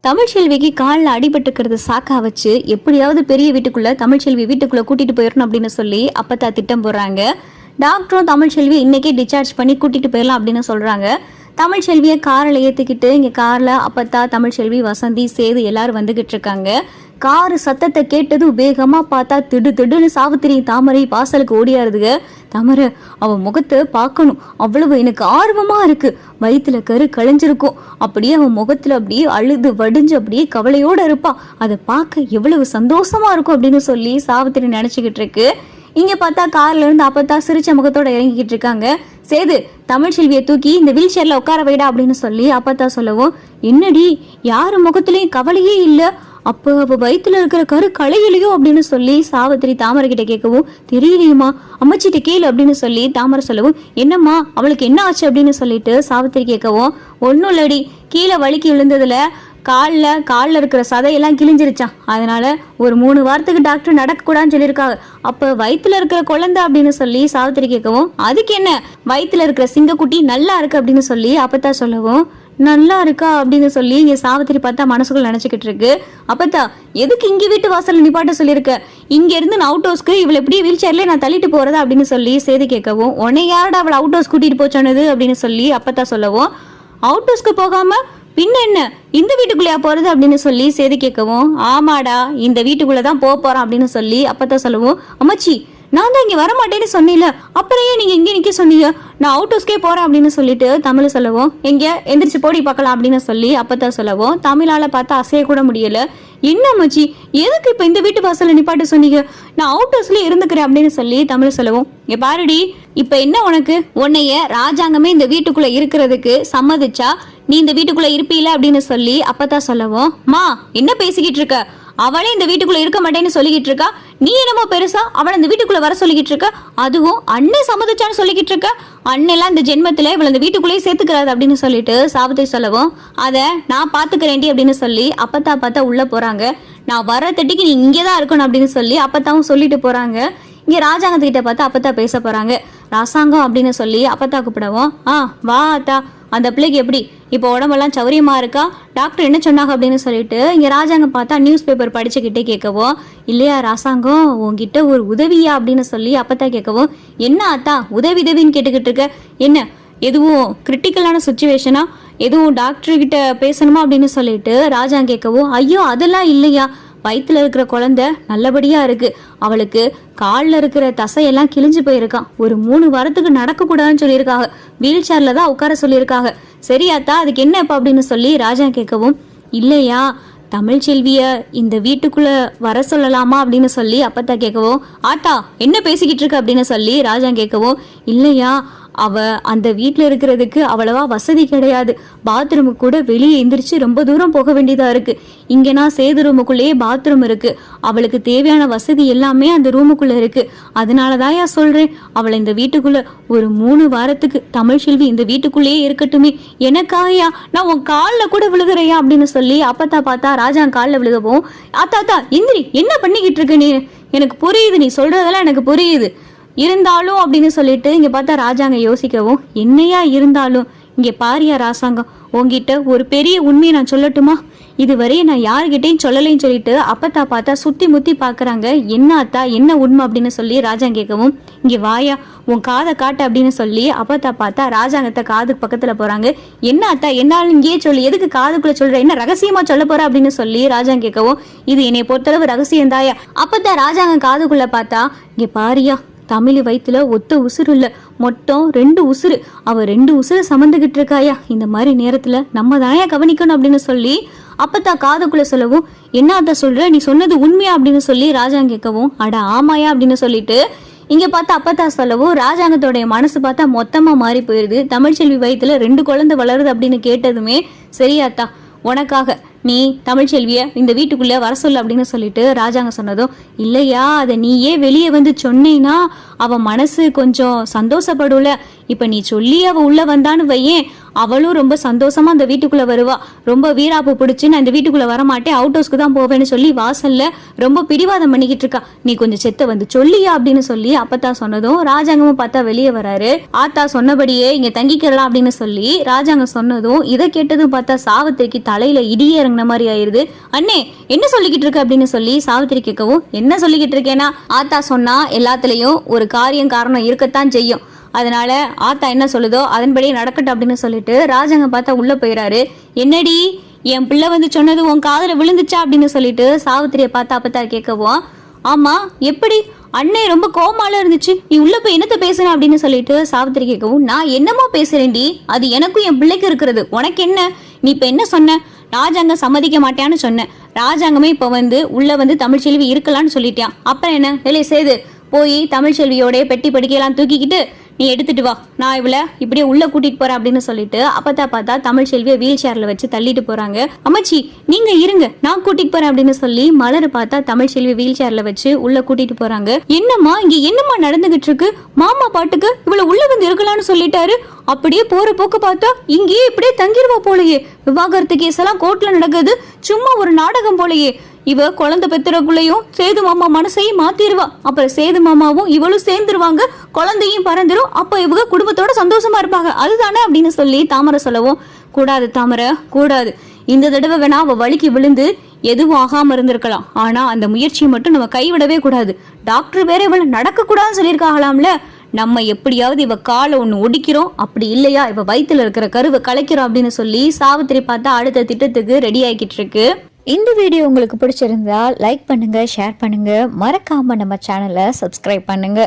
தமிழ்ச்செல்விக்கு காலில் அடிபட்டுக்கிறது சாக்கா வச்சு எப்படியாவது பெரிய வீட்டுக்குள்ள தமிழ்ச்செல்வி வீட்டுக்குள்ள கூட்டிட்டு போயிடணும் அப்படின்னு சொல்லி அப்பத்தா திட்டம் போடுறாங்க. டாக்டரும் தமிழ்ச்செல்வி இன்னைக்கே டிஸ்சார்ஜ் பண்ணி கூட்டிட்டு போயிடலாம் அப்படின்னு சொல்றாங்க. தமிழ்ச்செல்வியை காரில் ஏற்றிக்கிட்டு இங்கே காரில் அப்பத்தா தமிழ்ச்செல்வி வசந்தி சேது எல்லாரும் வந்துகிட்டு இருக்காங்க. காரு சத்தத்தை கேட்டதும் வேகமாக பார்த்தா திடுன்னு சாவித்திரி தாமரை வாசலுக்கு ஓடியாருதுங்க. தாமரை அவன் முகத்தை பார்க்கணும், அவ்வளவு எனக்கு ஆர்வமாக இருக்கு. வயிற்றுல கரு களைஞ்சிருக்கும். அப்படியே அவன் முகத்தில் அப்படியே அழுது வடிஞ்சு அப்படியே கவலையோடு இருப்பா. அதை பார்க்க எவ்வளவு சந்தோஷமா இருக்கும் அப்படின்னு சொல்லி சாவித்திரி நினச்சிக்கிட்டு இருக்கு. இங்க பார்த்தா கார்ல இருந்து அப்பத்தா சிரிச்ச முகத்தோட இறங்கிக்கிட்டு இருக்காங்க. சேது தமிழ்ச்செல்வியை தூக்கி இந்த வீல் சேர்ல உட்கார வைடா அப்படின்னு சொல்லி அப்பத்தா சொல்லவும், என்னடி யாரு முகத்திலையும் கவலையே இல்லை, அப்போ அவ வயிற்றுல இருக்கிற கரு களையிலையோ அப்படின்னு சொல்லி சாவித்திரி தாமரை கிட்ட கேட்கவும், தெரியலையுமா அம்மச்சிட்ட கேளு அப்படின்னு சொல்லி தாமரை சொல்லவும், என்னம்மா அவளுக்கு என்ன ஆச்சு அப்படின்னு சொல்லிட்டு சாவித்திரி கேட்கவும், ஒன்றும் இல்லடி, கீழே வலிக்கு விழுந்ததுல காலில் இருக்கிற சதையெல்லாம் கிழிஞ்சிருச்சான். அதனால ஒரு 3 வாரத்துக்கு டாக்டர் நடக்கக்கூடாதுன்னு சொல்லியிருக்காங்க. அப்போ வயிற்றுல இருக்கிற குழந்தை அப்படின்னு சொல்லி சாவித்திரி கேட்கவும், அதுக்கு என்ன, வயிற்றுல இருக்கிற சிங்கக்குட்டி நல்லா இருக்கு அப்படின்னு சொல்லி அப்பத்தா சொல்லவும், நல்லா இருக்கா அப்படின்னு சொல்லி இங்கே சாவித்திரி பார்த்தா மனசுக்குள்ள நினச்சிக்கிட்டு இருக்கு. அப்பத்தா எதுக்கு இங்கே வீட்டு வாசலில் நிப்பாட்ட சொல்லியிருக்க, இங்கேருந்து நான் அவுட் ஹவுஸ்க்கு இவளை எப்படியே வீல் சேர்லேயே நான் தள்ளிட்டு போகிறதா அப்படின்னு சொல்லி சேது கேட்கவும், உன்னை யாரோட அவளை அவுட் ஹவுஸ் கூட்டிகிட்டு போச்சோன்னது அப்படின்னு சொல்லி அப்பத்தா சொல்லவும், அவுட் ஹவுஸ்க்கு போகாமல் பின்ன என்ன இந்த வீட்டுக்குள்ளேயா போறது அப்படின்னு சொல்லி சேது கேட்கவும், ஆமாடா இந்த வீட்டுக்குள்ளதான் போறான் அப்படின்னு சொல்லி அப்பதான் சொல்லவும், அம்மாச்சி நான் தான் இங்க வரமாட்டேன்னு சொன்னீல, அப்புறம் ஏன் நீங்க இங்க நிக்க சொன்னீங்க, நான் அவுட் ஹவுஸ்கே போறேன் அப்படின்னு சொல்லிட்டு தமிழ் சொல்லவும், எங்க எந்திரிச்சு போடி பார்க்கலாம் அப்படின்னு சொல்லி அப்பதான் சொல்லவும், தமிழால பார்த்தா அசைய கூட முடியல. என்ன மச்சி எதுக்கு இப்ப இந்த வீட்டு வாசல்ல நிப்பாட்டு சொன்னீங்க, நான் அவுட் ஹவுஸ்ல இருந்துக்கிறேன் அப்படின்னு சொல்லி தமிழ் சொல்லவும், இங்க பாருடி இப்ப என்ன உனக்கு, உன்னைய ராஜாங்கமே இந்த வீட்டுக்குள்ள இருக்கிறதுக்கு சம்மதிச்சா நீ இந்த வீட்டுக்குள்ள இருப்பீல அப்படின்னு சொல்லி அப்பதான் சொல்லவும், மா என்ன பேசிக்கிட்டு இருக்க, அவளே இந்த வீட்டுக்குள்ள இருக்க மாட்டேன்னு சொல்லிக்கிட்டு இருக்கா, நீ என்னமோ பெருசா அவளை இந்த வீட்டுக்குள்ள வர சொல்லிக்கிட்டு இருக்க, அதுவும் அண்ணன் சம்மதிச்சான்னு சொல்லிக்கிட்டு இருக்க, அண்ணெல்லாம் இந்த ஜென்மத்துல இவளை இந்த வீட்டுக்குள்ளேயே சேர்த்துக்கிறாரு அப்படின்னு சொல்லிட்டு சாவித்திரி சொல்லவும், அதை நான் பாத்துக்கிறேன்டி அப்படின்னு சொல்லி அப்பத்தா பார்த்தா உள்ள போறாங்க. நான் வர தட்டிக்கு நீ இங்கேதான் இருக்கணும் அப்படின்னு சொல்லி அப்பத்தாவும் சொல்லிட்டு போறாங்க. இங்க ராஜாங்கத்துக்கிட்ட பார்த்து அப்பத்தா பேச போறாங்க. ராசாங்கம் அப்படின்னு சொல்லி அப்பத்தா கூப்பிடவும், வா அத்தா, அந்த பிள்ளைக்கு எப்படி இப்போ உடம்பெல்லாம் சௌரியமா இருக்கா, டாக்டர் என்ன சொன்னாங்க அப்படின்னு சொல்லிட்டு இங்க ராஜாங்கம் பார்த்தா நியூஸ் பேப்பர் படிச்சுக்கிட்டே கேட்கவும், இல்லையா ராசாங்கம் உங்ககிட்ட ஒரு உதவியா அப்படின்னு சொல்லி அப்பத்தா கேட்கவும், என்ன அத்தா உதவின்னு கேட்டுக்கிட்டு இருக்க, என்ன எதுவும் கிரிட்டிக்கலான சுச்சுவேஷனா, எதுவும் டாக்டர் கிட்ட பேசணுமா அப்படின்னு சொல்லிட்டு ராஜாங்க கேட்கவும், ஐயோ அதெல்லாம் இல்லையா, வயிற்றுல இருக்கிற குழந்தை நல்லபடியா இருக்கு, அவளுக்கு காலில் இருக்கிற தசையெல்லாம் கிழிஞ்சு போயிருக்கான், ஒரு 3 வாரத்துக்கு நடக்கக்கூடாதுன்னு சொல்லியிருக்காங்க, வீல் சேர்ல தான் உட்கார சொல்லியிருக்காங்க, சரியாத்தா அதுக்கு என்ன இப்போ அப்படின்னு சொல்லி ராஜா கேட்கவும், இல்லையா தமிழ்ச்செல்விய இந்த வீட்டுக்குள்ள வர சொல்லலாமா அப்படின்னு சொல்லி அப்பத்தா கேட்கவும், ஆத்தா என்ன பேசிக்கிட்டு இருக்கு அப்படின்னு சொல்லி ராஜா கேட்கவும், இல்லையா அவ அந்த வீட்டில் இருக்கிறதுக்கு அவ்வளவா வசதி கிடையாது, பாத்ரூமுக்கு கூட வெளியே எந்திரிச்சு ரொம்ப தூரம் போக வேண்டியதா இருக்கு, இங்கன்னா சேது ரூமுக்குள்ளேயே பாத்ரூம் இருக்கு, அவளுக்கு தேவையான வசதி எல்லாமே அந்த ரூமுக்குள்ள இருக்கு, அதனாலதான் சொல்றேன் அவளை இந்த வீட்டுக்குள்ள ஒரு 3 வாரத்துக்கு தமிழ்ச்செல்வி இந்த வீட்டுக்குள்ளேயே இருக்கட்டுமே, எனக்காயா நான் உன் காலில் கூட விழுகிறையா அப்படின்னு சொல்லி அப்பத்தா பார்த்தா ராஜா காலில் விழுகவும், ஆத்தா இந்திரி என்ன பண்ணிக்கிட்டு இருக்க நீ, எனக்கு புரியுது நீ சொல்றதெல்லாம் எனக்கு புரியுது, இருந்தாலும் அப்படின்னு சொல்லிட்டு இங்க பார்த்தா ராஜாங்க யோசிக்கவும், என்னையா இருந்தாலும் இங்க பாரியா ராசாங்கம், உங்ககிட்ட ஒரு பெரிய உண்மையை நான் சொல்லட்டுமா, இதுவரையும் நான் யாருக்கிட்டையும் சொல்லலைன்னு சொல்லிட்டு அப்பத்தா பார்த்தா சுத்தி முத்தி பாக்குறாங்க, என்ன அத்தா என்ன உண்மை அப்படின்னு சொல்லி ராஜாங்க கேட்கவும், இங்க வாயா உன் காதை காட்டு அப்படின்னு சொல்லி அப்பத்தா பார்த்தா ராஜாங்கத்தை காதுக்கு பக்கத்துல போறாங்க. என்ன அத்தா என்னாலும் இங்கேயே சொல்லு, எதுக்கு காதுக்குள்ள சொல்ற, என்ன ரகசியமா சொல்ல போற அப்படின்னு சொல்லி ராஜாங்க கேட்கவும், இது என்னை பொறுத்தளவு ரகசியம் தாயா. அப்பத்தா ராஜாங்க காதுக்குள்ள பார்த்தா, இங்க பாரியா தமிழ் வயிற்றுல ஒத்த உசுறு இல்லை, மொத்தம் 2 உசுறு, அவ 2 உசுறு சமந்துகிட்டு இருக்காயா, இந்த மாதிரி நேரத்துல நம்ம தானே கவனிக்கணும் அப்படின்னு சொல்லி அப்பத்தா காதுக்குள்ள சொல்லவும், என்ன அத்தா சொல்ற, நீ சொன்னது உண்மையா அப்படின்னு சொல்லி ராஜாங்க கேட்கவும், அட ஆமாயா அப்படின்னு சொல்லிட்டு இங்க பார்த்தா அப்பத்தா சொல்லவும், ராஜாங்கத்தோடைய மனசு பார்த்தா மொத்தமா மாறி போயிருது. தமிழ்ச்செல்வி வயிற்றுல 2 குழந்தை வளருது அப்படின்னு கேட்டதுமே, சரியாத்தா உனக்காக நீ தமிழ்ச்செல்விய இந்த வீட்டுக்குள்ள வர சொல்லு அப்படின்னு சொல்லிட்டு ராஜாங்க சொன்னதும், இல்லையா அதை நீயே வெளியே வந்து சொன்னேன்னா அவ மனசு கொஞ்சம் சந்தோஷப்படும்ல, இப்ப நீ சொல்லி அவ உள்ள வந்தான்னு வையேன், அவளும் ரொம்ப சந்தோஷமா அந்த வீட்டுக்குள்ள வருவா. ரொம்ப வீராப்பு பிடிச்சு நான் இந்த வீட்டுக்குள்ள வரமாட்டேன், அவுட் ஹவுஸ்க்கு தான் போவேன்னு சொல்லி வாசல்ல ரொம்ப பிடிவாதம் பண்ணிக்கிட்டு இருக்கா. நீ கொஞ்சம் செத்த வந்து சொல்லியா அப்படின்னு சொல்லி அப்பத்தா சொன்னதும் ராஜாங்கமும் பார்த்தா வெளியே வராரு. ஆத்தா சொன்னபடியே இங்க தங்கிக்கலாம் அப்படின்னு சொல்லி ராஜாங்கம் சொன்னதும் இதை கேட்டதும் பார்த்தா சாவித்திரிக்கு தலையில இடியே இறங்கின மாதிரி ஆயிருது. அண்ணே என்ன சொல்லிக்கிட்டு இருக்க அப்படின்னு சொல்லி சாவித்திரி கேட்கவும், என்ன சொல்லிக்கிட்டு இருக்கேன்னா ஆத்தா சொன்னா எல்லாத்துலயும் ஒரு காரணம் இருக்கத்தான் செய்யும், அதனால ஆத்தா என்ன சொல்லுதோ அதன்படியே நடக்கட்டும் அப்படின்னு சொல்லிட்டு ராஜாங்க பார்த்தா உள்ள போயிறாரு. என்னடி என் பிள்ளை வந்து சொன்னது உன் காதுல விழுந்துச்சா அப்படின்னு சொல்லிட்டு சாவித்திரியை பார்த்தா அப்பத்தா கேட்கவும், ஆமா எப்படி அண்ணே ரொம்ப கோமால இருந்துச்சு, நீ உள்ள போய் என்னத்த பேசுன அப்படின்னு சொல்லிட்டு சாவித்திரி கேட்கவும், நான் என்னமோ பேசுறேன்டி, அது எனக்கும் என் பிள்ளைக்கு இருக்கிறது, உனக்கு என்ன, நீ இப்ப என்ன சொன்ன, ராஜாங்கம் சம்மதிக்க மாட்டேன்னு சொன்னேன், ராஜாங்கமே இப்ப வந்து உள்ள வந்து தமிழ்ச்செல்வி இருக்கலான்னு சொல்லிட்டான், அப்புறம் என்ன வேலையை செய்து போய் தமிழ்ச்செல்வியோட பெட்டி படிக்கையெல்லாம் தூக்கிக்கிட்டு நீ எடுத்துட்டு வா, நான் இவளை இப்படியே உள்ள கூட்டிட்டு போறேன் அப்படின்னு சொல்லிட்டு அப்பத்தா பார்த்தா தமிழ்ச்செல்வியை வீல் சேர்ல வச்சு தள்ளிட்டு போறாங்க. அம்மாச்சி நீங்க இருங்க நான் கூட்டிட்டு போறேன் அப்படின்னு சொல்லி மலர் பார்த்தா தமிழ்ச்செல்வி வீல் சேர்ல வச்சு உள்ள கூட்டிட்டு போறாங்க. என்னம்மா இங்க என்னம்மா நடந்துகிட்டு இருக்கு, மாமா பாட்டுக்கு இவளை உள்ள வந்து இருக்கலாம்னு சொல்லிட்டாரு, அப்படியே போற போக்கு பார்த்தா இங்கேயே இப்படியே தங்கிடுவா போலயே, விவாகரத்து கேஸ் எல்லாம் கோர்ட்ல நடக்குது, சும்மா ஒரு நாடகம் போலயே, இவ குழந்தை பெத்துறக்குள்ளையும் சேது மாமா மனசையும் மாத்திருவா, அப்புறம் சேது மாமாவும் இவளும் சேர்ந்துருவாங்க, குழந்தையும் பறந்துரும், அப்ப இவங்க குடும்பத்தோட சந்தோஷமா இருப்பாங்க, அதுதானே அப்படின்னு சொல்லி தாமரை சொல்லவும், கூடாது தாமரை கூடாது, இந்த தடவை வேணா அவ வலிக்கு விழுந்து எதுவும் ஆகாம இருந்திருக்கலாம், ஆனா அந்த முயற்சியை மட்டும் நம்ம கைவிடவே கூடாது, டாக்டர் வேற இவளை நடக்க கூடாதுன்னு சொல்லியிருக்காங்களாம்ல, நம்ம எப்படியாவது இவ காலை ஒண்ணு ஒடிக்கிறோம், அப்படி இல்லையா இவ வயிற்றுல இருக்கிற கருவை கலைக்கிறோம் அப்படின்னு சொல்லி சாவித்திரி பார்த்தா அடுத்த திட்டத்துக்கு ரெடி ஆகிட்டு இருக்கு. இந்த வீடியோ உங்களுக்கு பிடிச்சிருந்தா லைக் பண்ணுங்க, ஷேர் பண்ணுங்க, மறக்காம நம்ம சேனலை சப்ஸ்கிரைப் பண்ணுங்க.